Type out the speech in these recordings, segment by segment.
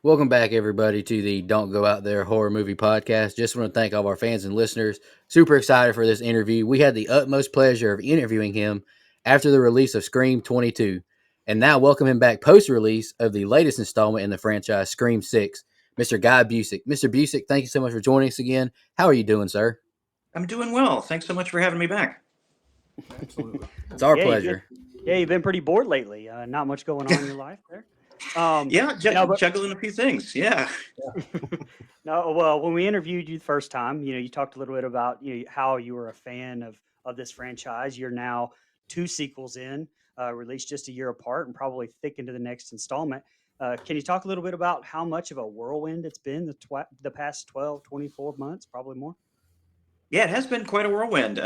Welcome back, everybody, to the Don't Go Out There Horror Movie Podcast. Just want to thank all of our fans and listeners. Super excited for this interview. We had the utmost pleasure of interviewing him after the release of Scream 22, and now welcome him back post-release of the latest installment in the franchise, Scream 6, Mr. Guy Busick. Mr. Busick, thank you so much for joining us again. How are you doing, sir? I'm doing well. Thanks so much for having me back. Absolutely. It's our Yeah, pleasure. you've been pretty bored lately. Not much going on in your life there. Juggling a few things. Yeah. No, well, when we interviewed you the first time, you talked a little bit about how you were a fan of this franchise. You're now two sequels in, released just a year apart, and probably thick into the next installment. Can you talk a little bit about how much of a whirlwind it's been the past 12, 24 months, probably more? Yeah, it has been quite a whirlwind.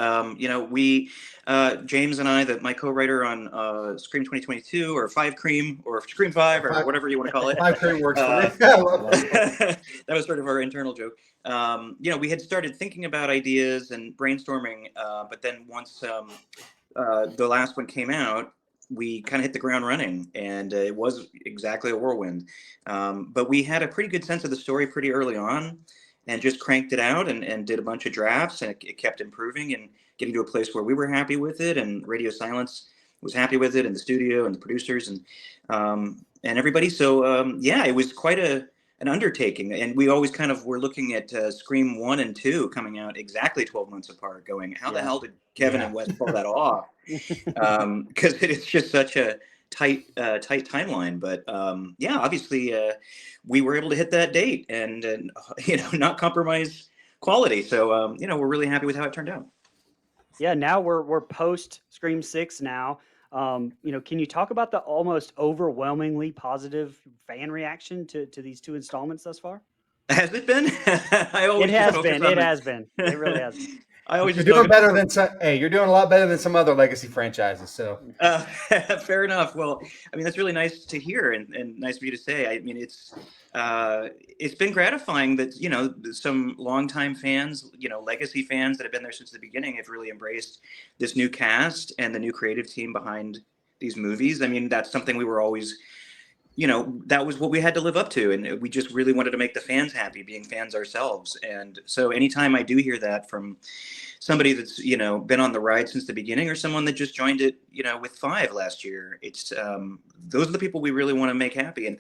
James and I, my co-writer on Scream 2022 or Five Cream or Scream 5 or whatever you want to call it. Five Cream works for me. That was sort of our internal joke. We had started thinking about ideas and brainstorming, but then once the last one came out, we kind of hit the ground running, and it was exactly a whirlwind. But we had a pretty good sense of the story pretty early on, and just cranked it out and did a bunch of drafts, and it kept improving and getting to a place where we were happy with it, and Radio Silence was happy with it, and the studio and the producers and everybody. So it was quite an undertaking, and we always kind of were looking at Scream 1 and 2 coming out exactly 12 months apart, going, how the hell did Kevin and Wes pull that off? Because it is just such a tight timeline, but obviously we were able to hit that date and not compromise quality. So we're really happy with how it turned out. Yeah, now we're post Scream 6 now. Can you talk about the almost overwhelmingly positive fan reaction to these two installments thus far? Has it been? It has been. It really has been. You're doing better than you're doing a lot better than some other legacy franchises. So fair enough. Well, I mean, that's really nice to hear and nice for you to say. I mean, it's been gratifying that some longtime fans, legacy fans that have been there since the beginning, have really embraced this new cast and the new creative team behind these movies. I mean, that's something we were always. That was what we had to live up to. And we just really wanted to make the fans happy, being fans ourselves. And so anytime I do hear that from somebody that's, been on the ride since the beginning, or someone that just joined it, with 5 last year, it's those are the people we really want to make happy. And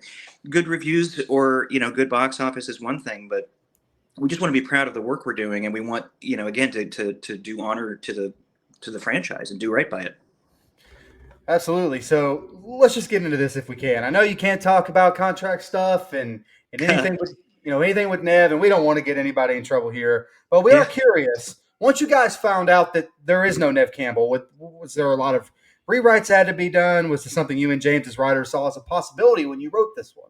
good reviews or, good box office is one thing, but we just want to be proud of the work we're doing. And we want, again, to do honor to the franchise and do right by it. Absolutely. So let's just get into this if we can. I know you can't talk about contract stuff and anything with anything with Nev, and we don't want to get anybody in trouble here. But we are curious. Once you guys found out that there is no Nev Campbell, was there a lot of rewrites had to be done? Was this something you and James as writers saw as a possibility when you wrote this one?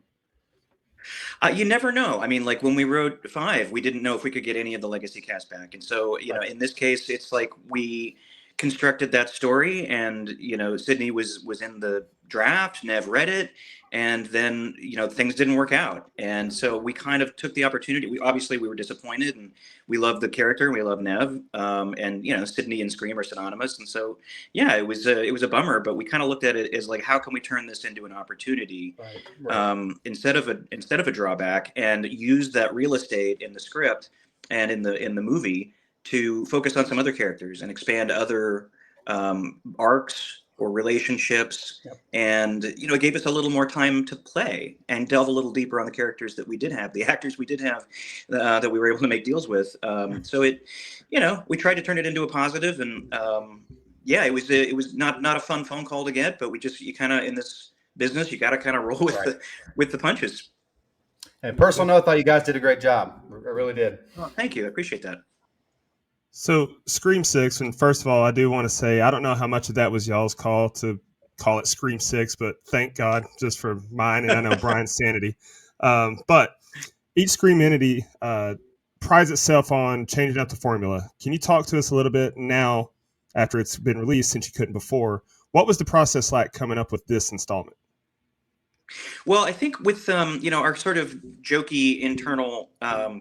You never know. I mean, like when we wrote 5, we didn't know if we could get any of the legacy cast back, and so in this case, it's like we constructed that story, and Sydney was in the draft, Nev read it, and then things didn't work out, and so we kind of took the opportunity. We were disappointed, and we love the character, and we love Nev, and Sydney and Scream are synonymous, and so it was a bummer, but we kind of looked at it as like, how can we turn this into an opportunity, right. Instead of a drawback, and use that real estate in the script and in the movie to focus on some other characters and expand other arcs or relationships. Yep. And, it gave us a little more time to play and delve a little deeper on the characters that we did have, the actors we did have that we were able to make deals with. So we tried to turn it into a positive, and it was not a fun phone call to get, but you kind of, in this business, you got to kind of roll with the punches. And personal note, I thought you guys did a great job. I really did. Well, thank you. I appreciate that. So Scream 6, and first of all, I do want to say, I don't know how much of that was y'all's call to call it Scream 6, but thank God just for mine, and I know Brian's sanity. But each Scream entity prides itself on changing up the formula. Can you talk to us a little bit now, after it's been released, since you couldn't before? What was the process like coming up with this installment? Well, I think with our sort of jokey internal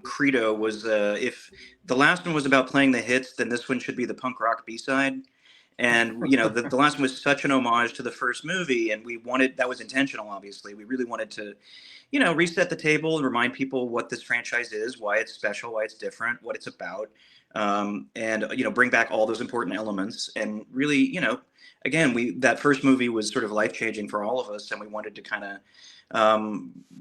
credo was if the last one was about playing the hits, then this one should be the punk rock B-side. And the last one was such an homage to the first movie, and that was intentional. Obviously, we really wanted to reset the table and remind people what this franchise is, why it's special, why it's different, what it's about, and bring back all those important elements. And really, again, that first movie was sort of life changing for all of us, and we wanted to kind of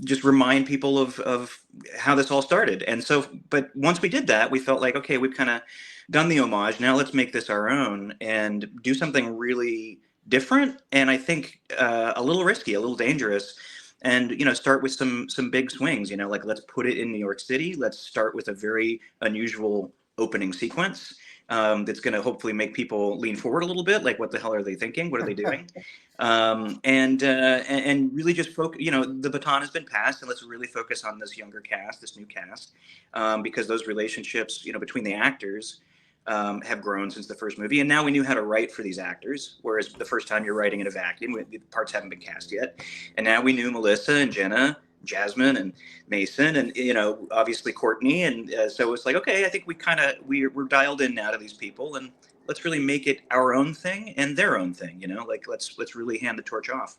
just remind people of how this all started. And so, but once we did that, we felt like, okay, we've kind of done the homage. Now let's make this our own and do something really different. And I think a little risky, a little dangerous. And start with some big swings. Like, let's put it in New York City. Let's start with a very unusual opening sequence that's going to hopefully make people lean forward a little bit. Like, what the hell are they thinking? What are they doing? And really just focus. The baton has been passed, and let's really focus on this younger cast, this new cast, because those relationships, between the actors. Have grown since the first movie, and now we knew how to write for these actors, whereas the first time you're writing in a vacuum, the parts haven't been cast yet. And now we knew Melissa and Jenna, Jasmine and Mason, and obviously Courtney, and so it's like, okay, I think we're dialed in now to these people, and let's really make it our own thing and their own thing. Like, let's really hand the torch off.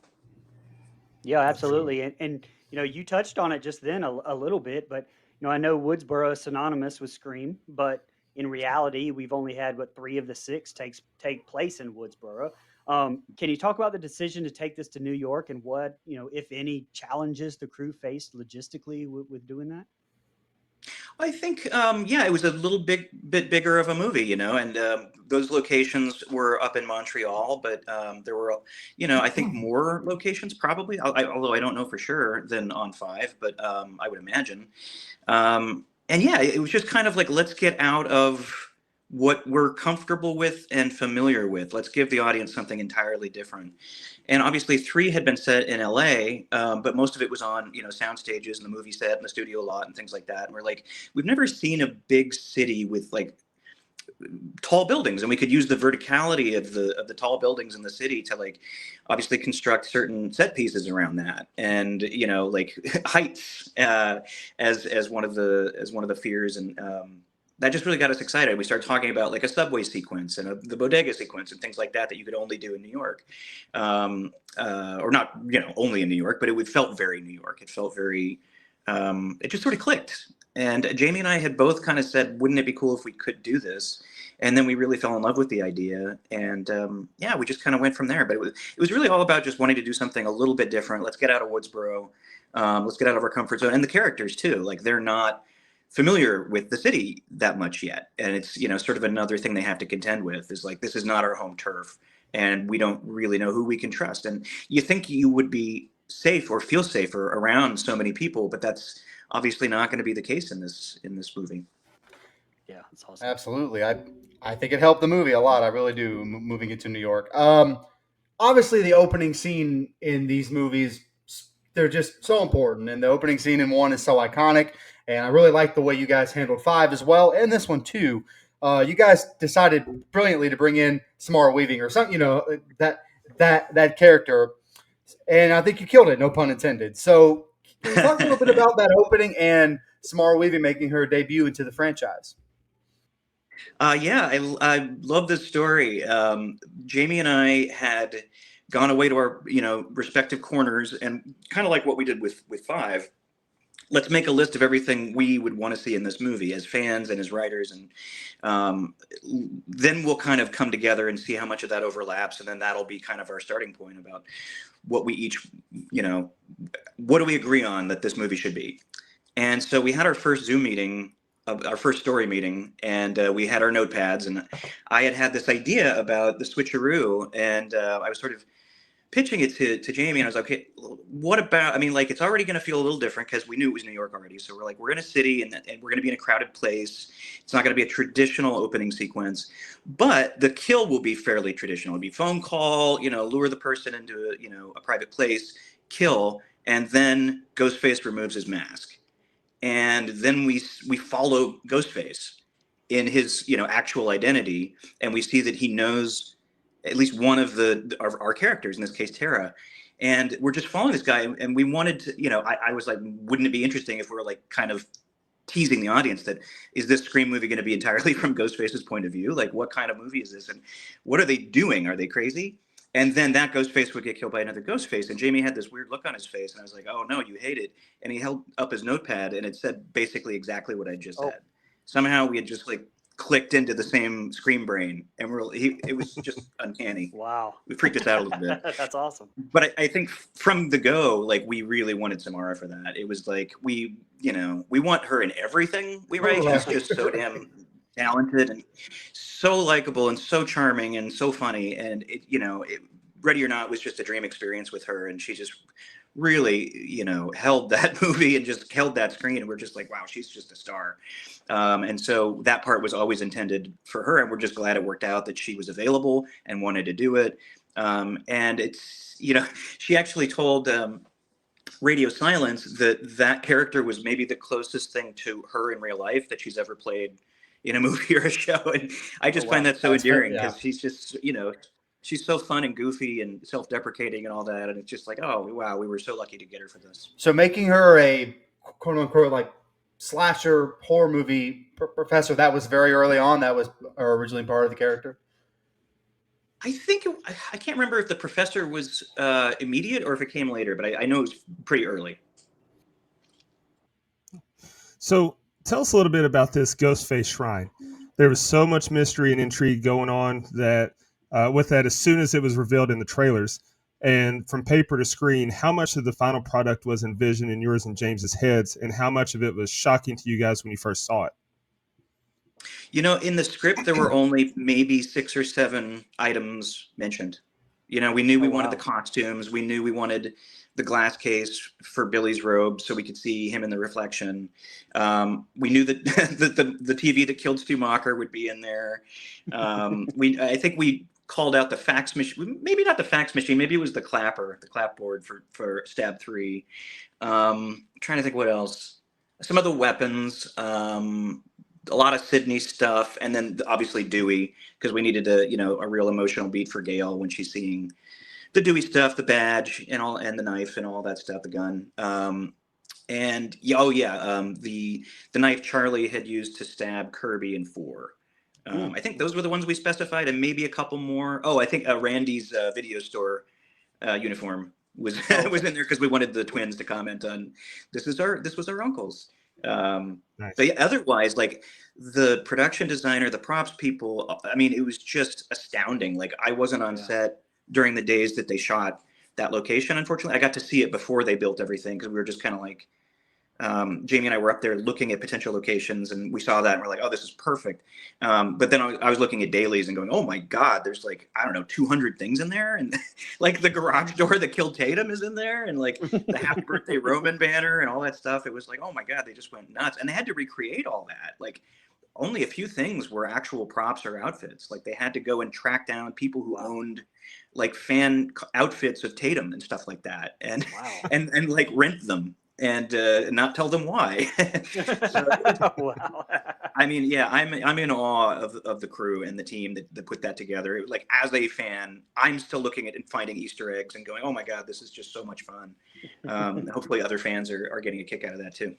Yeah, absolutely. And you touched on it just then a little bit, but I know Woodsboro is synonymous with Scream, but in reality, we've only had 3 of the 6 take place in Woodsboro. Can you talk about the decision to take this to New York and what, if any, challenges the crew faced logistically with doing that? I think, it was a little bit bigger of a movie, and those locations were up in Montreal, but there were, I think more locations probably, although I don't know for sure, than on 5, but I would imagine. And it was just kind of like, let's get out of what we're comfortable with and familiar with. Let's give the audience something entirely different. And obviously 3 had been set in LA, but most of it was on, sound stages and the movie set and the studio lot and things like that. And we're like, we've never seen a big city with like tall buildings, and we could use the verticality of the tall buildings in the city to like obviously construct certain set pieces around that, and like heights as one of the fears, and that just really got us excited. We started talking about like a subway sequence and the bodega sequence and things like that you could only do in New York, or not only in New York, but it felt very New York. It felt very it just sort of clicked. And Jamie and I had both kind of said, wouldn't it be cool if we could do this? And then we really fell in love with the idea. And we just kind of went from there. But it was really all about just wanting to do something a little bit different. Let's get out of Woodsboro. Let's get out of our comfort zone. And the characters, too. Like, they're not familiar with the city that much yet. And it's, sort of another thing they have to contend with is like, this is not our home turf. And we don't really know who we can trust. And you think you would be safe or feel safer around so many people, but that's obviously not going to be the case in this movie. Yeah, that's awesome. Absolutely. I think it helped the movie a lot. I really do, moving it to New York. Obviously, the opening scene in these movies, they're just so important. And the opening scene in 1 is so iconic. And I really like the way you guys handled 5 as well, and this one too. You guys decided brilliantly to bring in Samara Weaving or something, that character. And I think you killed it, no pun intended. So can you talk a little bit about that opening and Samara Weaving making her debut into the franchise? I love this story. Jamie and I had gone away to our respective corners, and kind of like what we did with 5. Let's make a list of everything we would want to see in this movie as fans and as writers, and then we'll kind of come together and see how much of that overlaps, and then that'll be kind of our starting point about what we each, what do we agree on that this movie should be. And so we had our first Zoom meeting, our first story meeting, and we had our notepads, and I had this idea about the switcheroo, and I was sort of pitching it to Jamie, and I was like, okay, what about, I mean, like, it's already going to feel a little different because we knew it was New York already. So we're like, we're in a city, and we're going to be in a crowded place. It's not going to be a traditional opening sequence, but the kill will be fairly traditional. It'll be phone call, lure the person into a private place, kill, and then Ghostface removes his mask. And then we follow Ghostface in his, actual identity, and we see that he knows at least one of our characters, in this case Tara, and we're just following this guy, and we wanted to, I was like, wouldn't it be interesting if we were like kind of teasing the audience that, is this Scream movie going to be entirely from Ghostface's point of view? Like, what kind of movie is this? And what are they doing? Are they crazy? And then that Ghostface would get killed by another Ghostface. And Jamie had this weird look on his face. And I was like, oh, no, you hate it. And he held up his notepad and it said basically exactly what I just said. Somehow we had just like clicked into the same Scream brain. And it was just uncanny. Wow. It freaked us out a little bit. That's awesome. But I think from the go, like, we really wanted Samara for that. It was like, we want her in everything we write. She's just so damn talented and so likable and so charming and so funny. And Ready or Not was just a dream experience with her. And she just really, held that movie and just held that screen. And we're just like, wow, she's just a star. And so that part was always intended for her. And we're just glad it worked out that she was available and wanted to do it. And it's, she actually told Radio Silence that character was maybe the closest thing to her in real life that she's ever played in a movie or a show. And I just find that so endearing because she's just, she's so fun and goofy and self-deprecating and all that. And it's just like, oh, wow, we were so lucky to get her for this. So making her a quote unquote like slasher horror movie professor, that was very early on. That was originally part of the character. I think I can't remember if the professor was immediate or if it came later, but I know it was pretty early. So tell us a little bit about this Ghostface shrine. There was so much mystery and intrigue going on that with that, as soon as it was revealed in the trailers and from paper to screen, how much of the final product was envisioned in yours and James's heads, and how much of it was shocking to you guys when you first saw it? In the script, there were only maybe 6 or 7 items mentioned. We knew we wanted the costumes. We knew we wanted the glass case for Billy's robe so we could see him in the reflection. We knew that the TV that killed Stu Macher would be in there. I think we called out the fax machine. Maybe not the fax machine. Maybe it was the clapboard for Stab 3. Trying to think what else. Some of the weapons. A lot of Sydney stuff, and then obviously Dewey, because we needed a real emotional beat for Gail when she's seeing the Dewey stuff, the badge, and the knife and all that stuff, the gun. The knife Charlie had used to stab Kirby in 4. I think those were the ones we specified, and maybe a couple more. Oh, I think Randy's video store uniform was was in there because we wanted the twins to comment on this was our uncle's. Nice. But otherwise, like the production designer, the props people, I mean, it was just astounding. Like, I wasn't on set during the days that they shot that location. Unfortunately, I got to see it before they built everything because we were just kind of like, Jamie and I were up there looking at potential locations, and we saw that and we're like, oh, this is perfect. But then I was looking at dailies and going, oh my God, there's like, I don't know, 200 things in there. And like the garage door that killed Tatum is in there, and like the happy birthday Roman banner and all that stuff. It was like, oh my God, they just went nuts. And they had to recreate all that. Like, only a few things were actual props or outfits. Like, they had to go and track down people who owned like fan outfits of Tatum and stuff like that. And, and like rent them. And not tell them why. Wow. I mean, yeah, I'm in awe of the crew and the team that put that together. Like, as a fan, I'm still looking at and finding Easter eggs and going, oh my God, this is just so much fun. Hopefully other fans are getting a kick out of that too.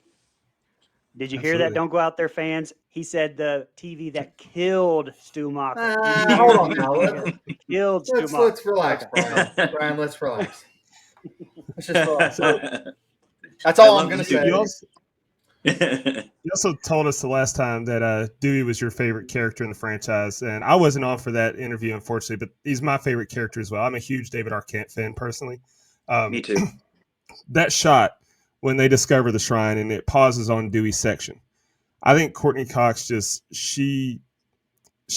Did you hear that? Don't go out there, fans. He said the TV that killed Stu Macher. Hold on now. Killed Stu Macher. Let's relax, Brian. Brian, let's relax. Let's just relax. That's all I'm going to say. You also told us the last time that Dewey was your favorite character in the franchise, and I wasn't on for that interview, unfortunately, but he's my favorite character as well. I'm a huge David Arquette fan, personally. Me too. That shot when they discover the shrine and it pauses on Dewey's section, I think Courtney Cox she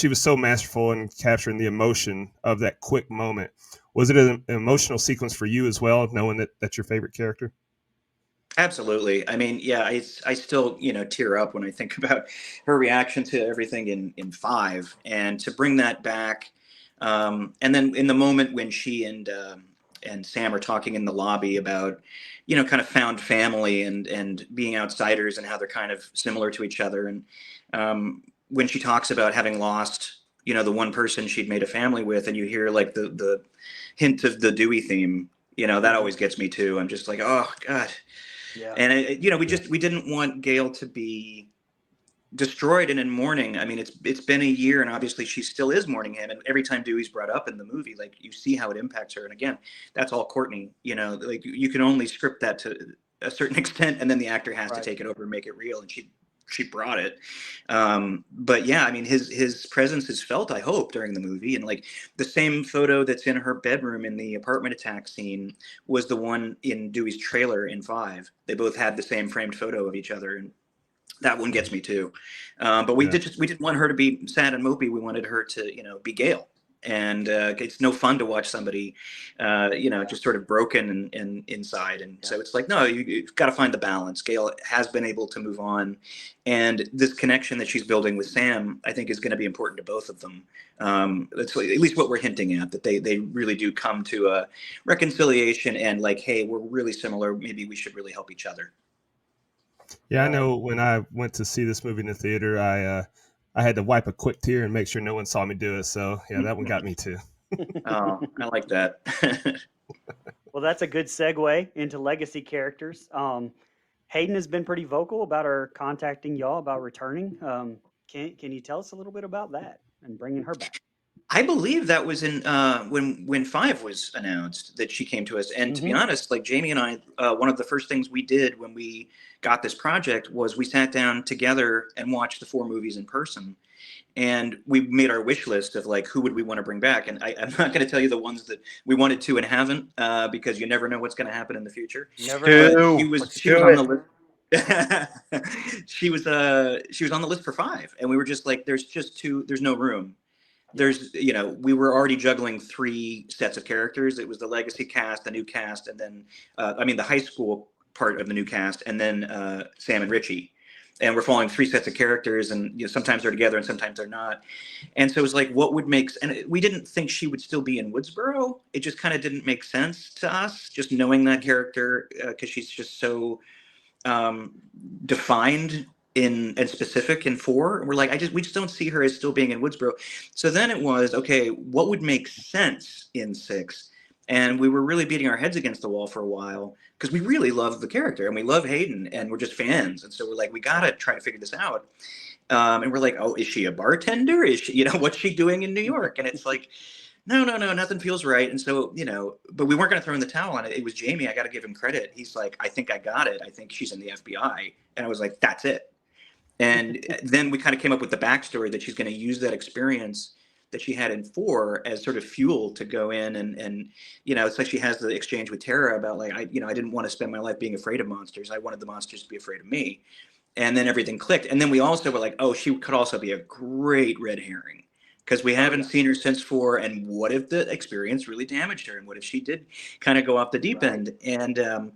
was so masterful in capturing the emotion of that quick moment. Was it an emotional sequence for you as well, knowing that that's your favorite character? Absolutely. I mean, yeah, I still, tear up when I think about her reaction to everything in 5, and to bring that back. And then in the moment when she and Sam are talking in the lobby about, kind of found family and being outsiders and how they're kind of similar to each other. And when she talks about having lost, the one person she'd made a family with, and you hear like the hint of the Dewey theme, that always gets me too. I'm just like, oh God. Yeah. And we didn't want Gail to be destroyed and in mourning. I mean, it's been a year, and obviously she still is mourning him. And every time Dewey's brought up in the movie, like, you see how it impacts her. And again, that's all Courtney. Like, you can only script that to a certain extent, and then the actor has to take it over and make it real. And she brought it. But yeah, I mean, his presence is felt, I hope, during the movie. And like, the same photo that's in her bedroom in the apartment attack scene was the one in Dewey's trailer in 5. They both had the same framed photo of each other, and that one gets me too. But we didn't want her to be sad and mopey. We wanted her to, be Gail. And it's no fun to watch somebody, just sort of broken and inside. And so it's like, no, you've got to find the balance. Gail has been able to move on. And this connection that she's building with Sam, I think, is going to be important to both of them. That's at least what we're hinting at, that they really do come to a reconciliation and like, hey, we're really similar. Maybe we should really help each other. Yeah, I know when I went to see this movie in the theater, I had to wipe a quick tear and make sure no one saw me do it. So yeah, that one got me too. Oh, I like that. Well, that's a good segue into legacy characters. Hayden has been pretty vocal about her contacting y'all about returning. Can you tell us a little bit about that and bringing her back? I believe that was in when 5 was announced, that she came to us. And to be honest, like, Jamie and I, one of the first things we did when we got this project was we sat down together and watched the 4 movies in person. And we made our wish list of like, who would we want to bring back? And I'm not going to tell you the ones that we wanted to and haven't, because you never know what's going to happen in the future. Never know. She was on the list. she was on the list for 5, and we were just like, there's no room. We were already juggling 3 sets of characters. It was the legacy cast, the new cast, and then the high school part of the new cast, and then Sam and Richie. And we're following 3 sets of characters, and sometimes they're together and sometimes they're not. And so it was like, what would make, and we didn't think she would still be in Woodsboro. It just kind of didn't make sense to us, just knowing that character, because she's just so defined and specific in 4. And we're like, we just don't see her as still being in Woodsboro. So then it was, okay, what would make sense in 6? And we were really beating our heads against the wall for a while, because we really love the character and we love Hayden and we're just fans. And so we're like, we got to try to figure this out. And we're like, oh, is she a bartender? Is she, what's she doing in New York? And it's like, no, nothing feels right. And so, but we weren't going to throw in the towel on it. It was Jamie. I got to give him credit. He's like, I think I got it. I think she's in the FBI. And I was like, that's it. And then we kind of came up with the backstory that she's going to use that experience that she had in 4 as sort of fuel to go in and it's like she has the exchange with Tara about like, I didn't want to spend my life being afraid of monsters. I wanted the monsters to be afraid of me. And then everything clicked. And then we also were like, oh, she could also be a great red herring, because we haven't seen her since 4. And what if the experience really damaged her? And what if she did kind of go off the deep end? And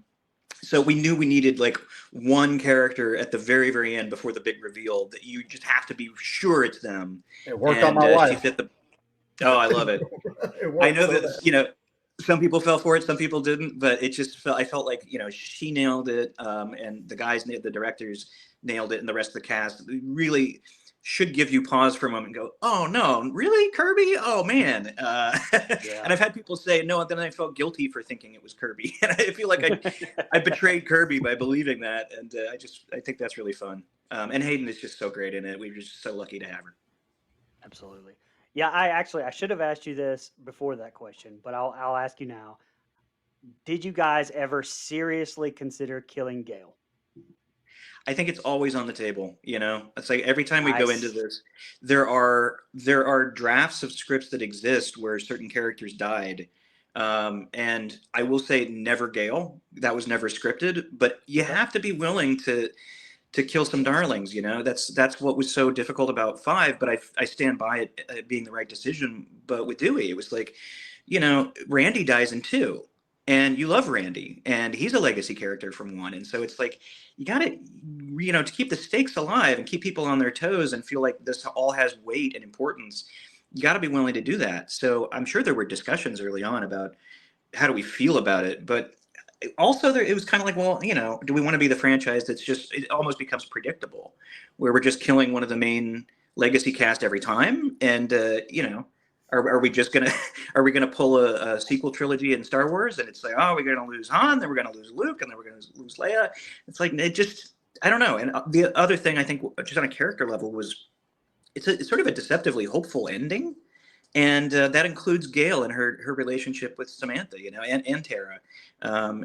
so we knew we needed like one character at the very, very end before the big reveal that you just have to be sure it's them. It worked on my life. I love it. I know that, some people fell for it, some people didn't, but it just I felt like, she nailed it. And the directors nailed it, and the rest of the cast really should give you pause for a moment and go, oh no, really, Kirby? Oh man. And I've had people say no, and then I felt guilty for thinking it was Kirby. And I feel like I betrayed Kirby by believing that. And I think that's really fun. And Hayden is just so great in it. We're just so lucky to have her. Absolutely. Yeah, I should have asked you this before that question, but I'll ask you now. Did you guys ever seriously consider killing Gail? I think it's always on the table. It's like every time we go into this, there are drafts of scripts that exist where certain characters died. And I will say never Gail. That was never scripted, but you have to be willing to kill some darlings. That's what was so difficult about 5, but I stand by it being the right decision. But with Dewey, it was like, Randy dies in 2. And you love Randy, and he's a legacy character from 1. And so it's like, you got to, to keep the stakes alive and keep people on their toes and feel like this all has weight and importance, you got to be willing to do that. So I'm sure there were discussions early on about how do we feel about it. But also it was kind of like, well, do we want to be the franchise that's just, it almost becomes predictable, where we're just killing one of the main legacy cast every time. And, Are we just gonna are we gonna pull a sequel trilogy in Star Wars and it's like, oh, we're gonna lose Han, then we're gonna lose Luke, and then we're gonna lose Leia? It's like, it just, I don't know. And the other thing I think, just on a character level, was it's sort of a deceptively hopeful ending, and that includes Gail and her relationship with Samantha, and Tara.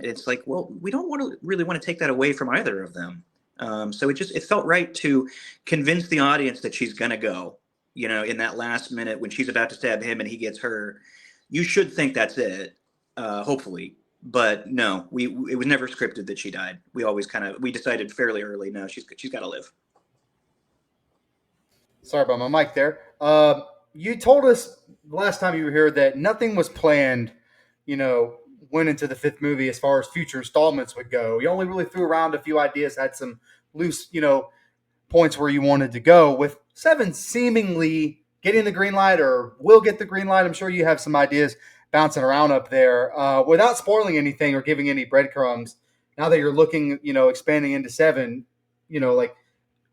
It's like, well, we don't really want to take that away from either of them. So it felt right to convince the audience that she's gonna go. In that last minute when she's about to stab him and he gets her, you should think that's it, hopefully. But no, it was never scripted that she died. We decided fairly early, no, she's got to live. Sorry about my mic there. You told us last time you were here that nothing was planned, went into the fifth movie as far as future installments would go. You only really threw around a few ideas, had some loose, points where you wanted to go. With 7 seemingly getting the green light or will get the green light, I'm sure you have some ideas bouncing around up there. Without spoiling anything or giving any breadcrumbs, now that you're looking, expanding into 7,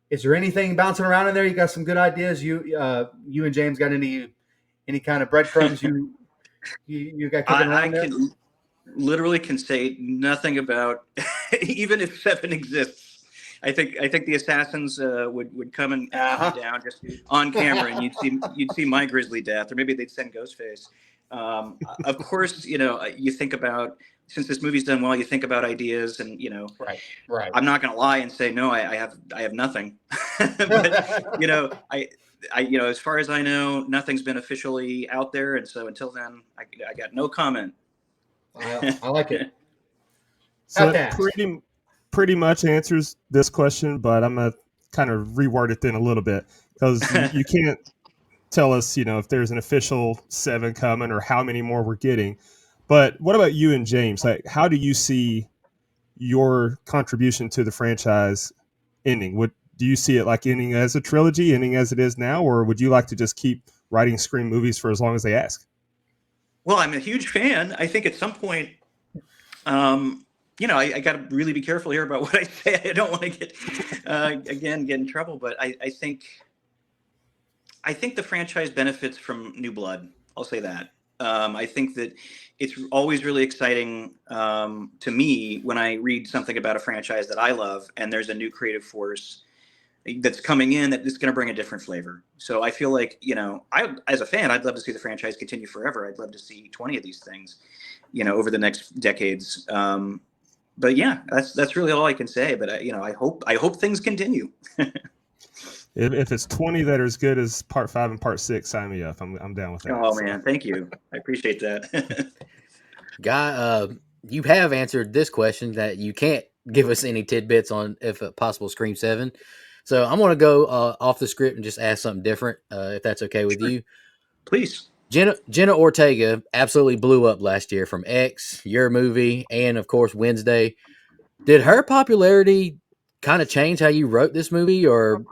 is there anything bouncing around in there? You got some good ideas. You and James got any kind of breadcrumbs you got cooking around there? Literally can say nothing about even if 7 exists. I think the assassins would come and hunt me down just on camera, and you'd see my grisly death, or maybe they'd send Ghostface. Of course, you think about, since this movie's done well, you think about ideas, and right. I'm not going to lie and say no. I have nothing, but as far as I know, nothing's been officially out there, and so until then, I got no comment. I like it. So that pretty much answers this question, but I'm gonna kind of reword it then a little bit, because you can't tell us, if there's an official 7 coming or how many more we're getting. But what about you and James? Like, how do you see your contribution to the franchise ending? Do you see it like ending as a trilogy, ending as it is now, or would you like to just keep writing Scream movies for as long as they ask? Well, I'm a huge fan. I think at some point, I got to really be careful here about what I say. I don't want to get in trouble, but I think the franchise benefits from new blood. I'll say that. I think that it's always really exciting to me when I read something about a franchise that I love, and there's a new creative force that's coming in that is going to bring a different flavor. So I feel like, as a fan, I'd love to see the franchise continue forever. I'd love to see 20 of these things, over the next decades. But yeah, that's really all I can say. But I hope things continue. If it's 20 that are as good as part 5 and part 6, sign me up. I'm down with that. Oh man, thank you. I appreciate that. Guy, you have answered this question that you can't give us any tidbits on if possible Scream 7. So I'm going to go off the script and just ask something different, if that's okay with you. Please. Jenna Ortega absolutely blew up last year from X, your movie, and of course Wednesday. Did her popularity kind of change how you wrote this movie or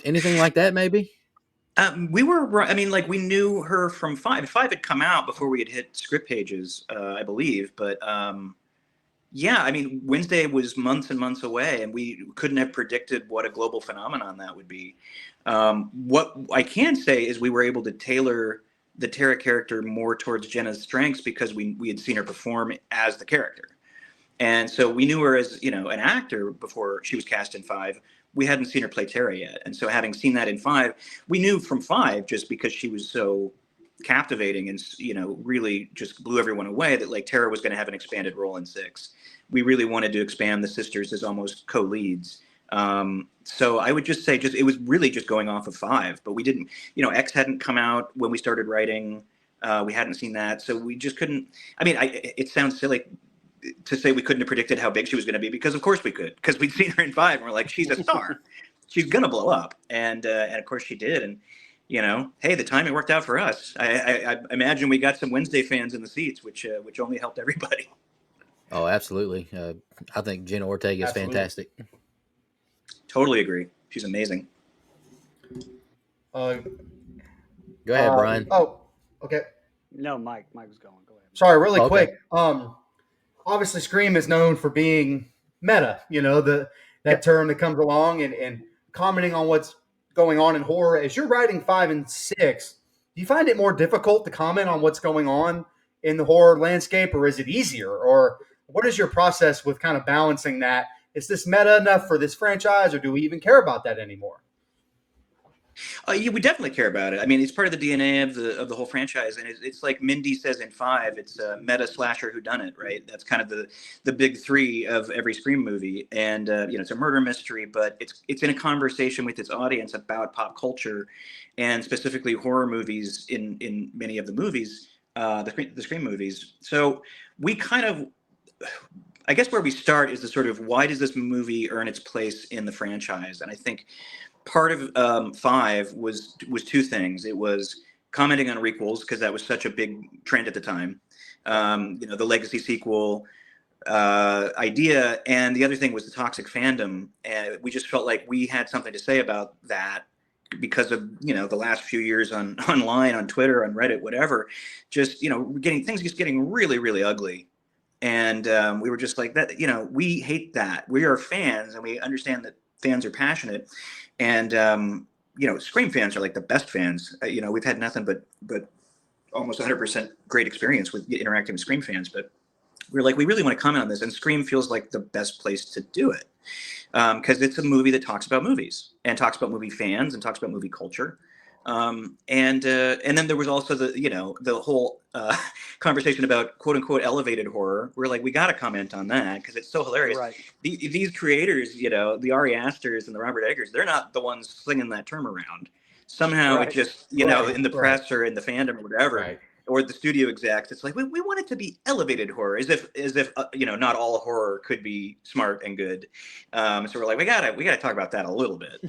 anything like that, maybe? We were, I mean, we knew her from 5. 5 had come out before we had hit script pages, I believe. But yeah, I mean, Wednesday was months and months away, and we couldn't have predicted what a global phenomenon that would be. What I can say is we were able to tailor the Tara character more towards Jenna's strengths because we had seen her perform as the character. And so we knew her as, an actor before she was cast in 5. We hadn't seen her play Tara yet. And so having seen that in 5, we knew from 5, just because she was so captivating and, really just blew everyone away, that Tara was going to have an expanded role in 6. We really wanted to expand the sisters as almost co-leads. So I would just say it was really just going off of 5, but we didn't, X hadn't come out when we started writing. We hadn't seen that. So we just couldn't, it sounds silly to say we couldn't have predicted how big she was going to be, because of course we could, because we'd seen her in 5 and we're like, she's a star. She's going to blow up. And of course she did. And, hey, the timing worked out for us. I imagine we got some Wednesday fans in the seats, which only helped everybody. Oh, absolutely. I think Jenna Ortega is fantastic. Totally agree. She's amazing. Go ahead, Brian. Oh, okay. No, Mike was going. Go ahead. Sorry, really quick. Obviously, Scream is known for being meta. That term that comes along and commenting on what's going on in horror. As you're writing 5 and 6, Do you find it more difficult to comment on what's going on in the horror landscape, or is it easier? Or what is your process with kind of balancing that? Is this meta enough for this franchise, or do we even care about that anymore? Yeah, we definitely care about it. I mean, it's part of the DNA of the whole franchise, and it's like Mindy says in Five. It's a meta slasher whodunit, right? That's kind of the big three of every Scream movie, and it's a murder mystery, but it's in a conversation with its audience about pop culture, and specifically horror movies. In many of the movies, the Scream movies. So we kind of, I guess, where we start is the sort of why does this movie earn its place in the franchise, and I think part of Five was two things. It was commenting on requels because that was such a big trend at the time. The legacy sequel idea, and the other thing was the toxic fandom. And we just felt like we had something to say about that because of the last few years online, on Twitter, on Reddit, whatever. Just getting things just getting really, really ugly. And we were just like that. We hate that. We are fans, and we understand that fans are passionate. And Scream fans are like the best fans. We've had nothing but almost 100% great experience with interacting with Scream fans. But we're like, we really want to comment on this, and Scream feels like the best place to do it because it's a movie that talks about movies and talks about movie fans and talks about movie culture. And then there was also the whole conversation about quote unquote elevated horror. We're like, we got to comment on that because it's so hilarious. Right. These creators, the Ari Asters and the Robert Eggers, they're not the ones slinging that term around. Somehow Right. it just, Right, in the press or in the fandom or whatever, Right. or the studio execs, it's like we want it to be elevated horror, as if not all horror could be smart and good. So we're like, we gotta talk about that a little bit.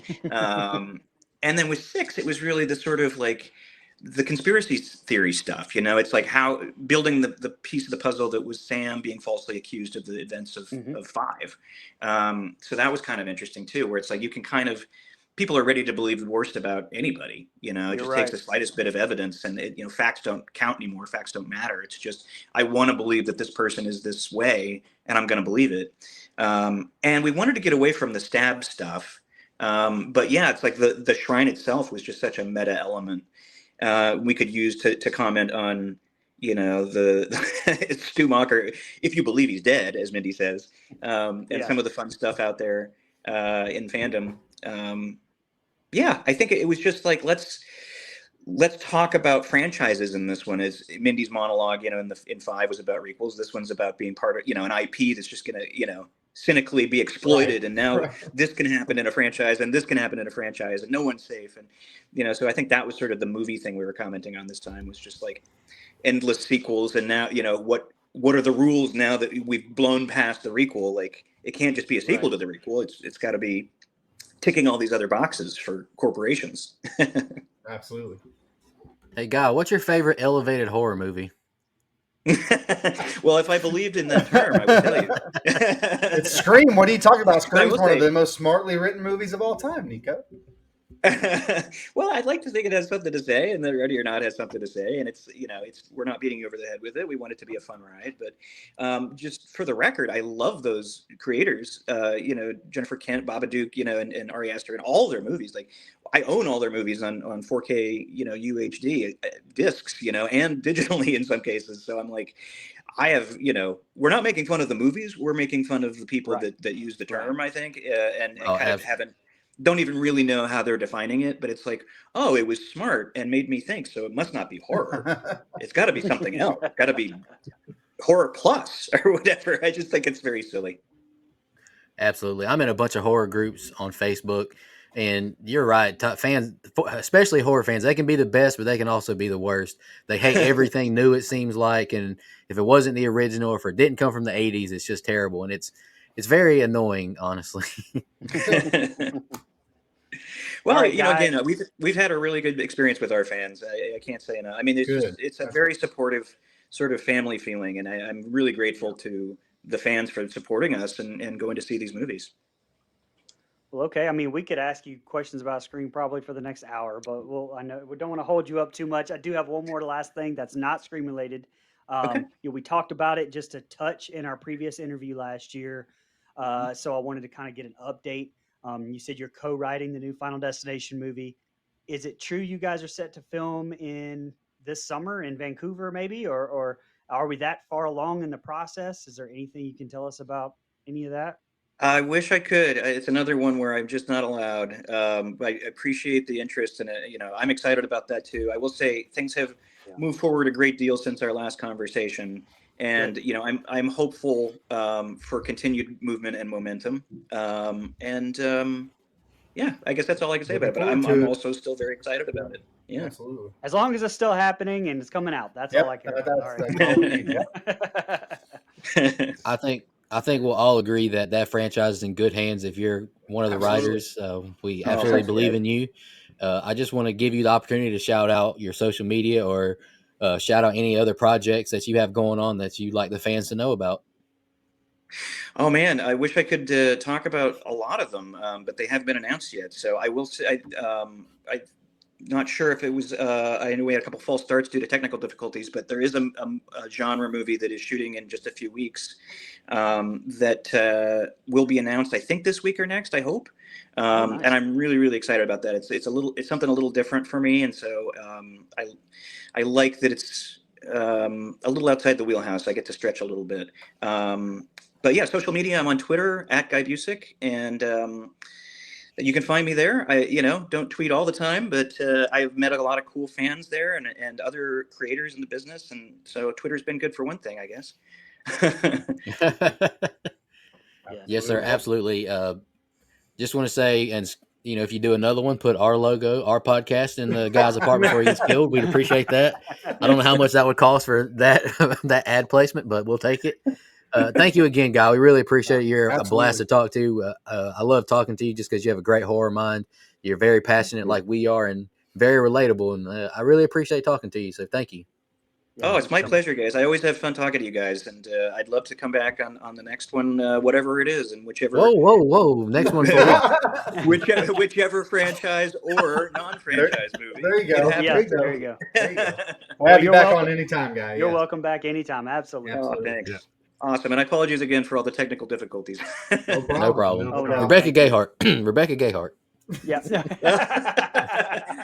And then with Six, it was really the sort of like the conspiracy theory stuff. It's like how building the piece of the puzzle that was Sam being falsely accused of the events of Five. So that was kind of interesting too, where it's like you can kind of, people are ready to believe the worst about anybody. It just takes the slightest bit of evidence, and facts don't count anymore. Facts don't matter. It's just, I want to believe that this person is this way, and I'm going to believe it. And we wanted to get away from the stab stuff. But yeah, it's like the shrine itself was just such a meta element we could use to comment on, the Stu Macher, if you believe he's dead, as Mindy says, and some of the fun stuff out there in fandom. Yeah, I think it was just like, let's talk about franchises in this one. Is Mindy's monologue, in Five was about requels. This one's about being part of, an IP that's just gonna, cynically be exploited. Right. And now this can happen in a franchise, and this can happen in a franchise, and no one's safe. And so I think that was sort of the movie thing we were commenting on this time, was just like endless sequels. And now, what are the rules now that we've blown past the requel? Like, it can't just be a sequel to the requel. It's got to be ticking all these other boxes for corporations. Absolutely. Hey, Guy, what's your favorite elevated horror movie? Well, if I believed in that term, I would tell you. It's Scream. What are you talking about? Scream's one of the most smartly written movies of all time, Nico. Well, I'd like to think it has something to say, and that Ready or Not has something to say, and it's we're not beating you over the head with it. We want it to be a fun ride, but just for the record, I love those creators. Jennifer Kent, Babadook, and Ari Aster, and all their movies. Like, I own all their movies on 4K, UHD discs, and digitally in some cases. So I'm like, I have, we're not making fun of the movies. We're making fun of the people that use the term, I think, and kind of don't even really know how they're defining it, but it's like, oh, it was smart and made me think, so it must not be horror. It's got to be something else. It's got to be horror plus or whatever. I just think it's very silly. Absolutely. I'm in a bunch of horror groups on Facebook, and you're right. Fans, especially horror fans, they can be the best, but they can also be the worst. They hate everything new, it seems like, and if it wasn't the original, or if it didn't come from the 80s, it's just terrible, and it's very annoying, honestly. Well, again, we've had a really good experience with our fans. I can't say enough. I mean, it's a very supportive sort of family feeling, and I'm really grateful to the fans for supporting us and going to see these movies. Well, okay. I mean, we could ask you questions about Scream probably for the next hour, but I know we don't want to hold you up too much. I do have one more last thing that's not Scream related. Okay. We talked about it just a touch in our previous interview last year. So I wanted to kind of get an update. You said you're co-writing the new Final Destination movie. is it true you guys are set to film in this summer in Vancouver, maybe, or are we that far along in the process? Is there anything you can tell us about any of that? I wish I could. It's another one where I'm just not allowed. But I appreciate the interest, and I'm excited about that too. I will say things have moved forward a great deal since our last conversation, and Good. I'm hopeful for continued movement and momentum. Yeah, I guess that's all I can say about it. But I'm also still very excited about it. Yeah, Absolutely. As long as it's still happening and it's coming out, that's Yep, all I care that's, about. All right. that's all we need. Yep. I think we'll all agree that that franchise is in good hands if you're one of the Absolutely. writers. We absolutely believe in you. I just want to give you the opportunity to shout out your social media or shout out any other projects that you have going on that you'd like the fans to know about. Oh man, I wish I could talk about a lot of them, but they haven't been announced yet. So I will say, I'm not sure if it was. I know we had a couple false starts due to technical difficulties, but there is a genre movie that is shooting in just a few weeks that will be announced. I think this week or next. I hope, nice. and I'm really excited about that. It's something a little different for me, and so I like that it's a little outside the wheelhouse. I get to stretch a little bit. But yeah, social media. I'm on Twitter at Guy Busick, and you can find me there. I don't tweet all the time, but I've met a lot of cool fans there and other creators in the business, and so Twitter's been good for one thing, I guess. Yes, sir. Absolutely. Just want to say, and if you do another one, put our logo, our podcast in the guy's apartment before he gets killed. We'd appreciate that. I don't know how much that would cost for that that ad placement, but we'll take it. Thank you again, Guy. We really appreciate it. You're a blast to talk to. I love talking to you just because you have a great horror mind. You're very passionate like we are and very relatable. And I really appreciate talking to you. So thank you. Oh, it's my pleasure, guys. I always have fun talking to you guys, and I'd love to come back on the next one, whatever it is, and whichever. Whoa! Next one for whichever franchise or non-franchise movie. There you go. There you go. We'll have you back on anytime, Guy. You're welcome back anytime. Absolutely. Oh, thanks. Yeah. Awesome, and I apologize again for all the technical difficulties. No problem. Rebecca Gayhart. Rebecca Gayhart. Yeah.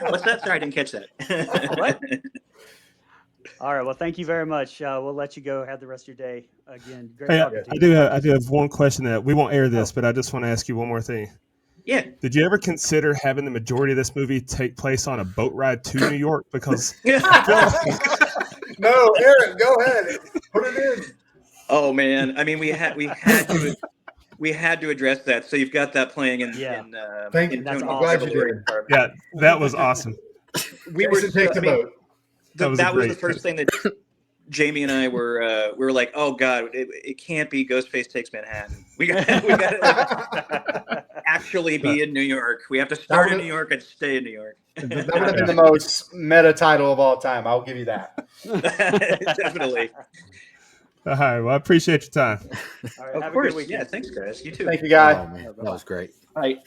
What's that? Sorry, I didn't catch that. What? All right. Well, thank you very much. We'll let you go. Have the rest of your day. Again, great talking to you. I do have one question that we won't air this, but I just want to ask you one more thing. Yeah. Did you ever consider having the majority of this movie take place on a boat ride to New York? Because no, Aaron, go ahead. Put it in. Oh man, I mean, we had to address that. So you've got that playing in. Thank you. That's I'm awesome. glad you did. Yeah, that was awesome. We were take the boat. That was the first thing that Jamie and I were like, oh god, it can't be Ghostface Takes Manhattan. We got to actually be in New York. We have to start in New York and stay in New York. That would have been the most meta title of all time. I'll give you that. Definitely. All right. Well, I appreciate your time. All right, of course. Yeah. Thanks, guys. You too. Thank you, Guy. Oh, man. That was great. All right.